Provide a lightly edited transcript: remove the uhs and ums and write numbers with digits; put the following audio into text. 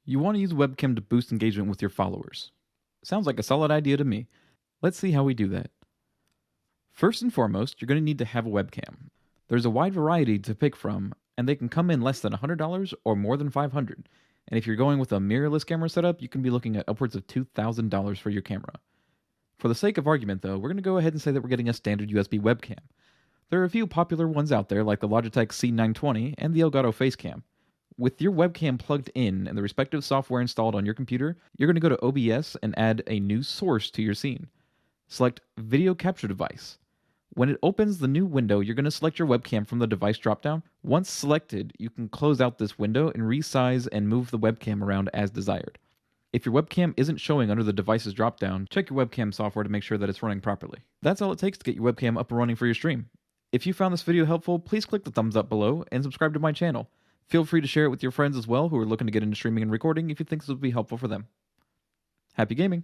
You want to use webcam to boost engagement with your followers. Sounds like a solid idea to me. Let's see how we do that. First and foremost, you're going to need to have a webcam. There's a wide variety to pick from, and they can come in less than $100 or more than $500. And if you're going with a mirrorless camera setup, you can be looking at upwards of $2,000 for your camera. For the sake of argument though, we're going to go ahead and say that we're getting a standard USB webcam. There are a few popular ones out there like the Logitech C920 and the Elgato Facecam. With your webcam plugged in and the respective software installed on your computer, you're going to go to OBS and add a new source to your scene. Select Video Capture Device. When it opens the new window, you're going to select your webcam from the device dropdown. Once selected, you can close out this window and resize and move the webcam around as desired. If your webcam isn't showing under the device's dropdown, check your webcam software to make sure that it's running properly. That's all it takes to get your webcam up and running for your stream. If you found this video helpful, please click the thumbs up below and subscribe to my channel. Feel free to share it with your friends as well who are looking to get into streaming and recording if you think this would be helpful for them. Happy gaming!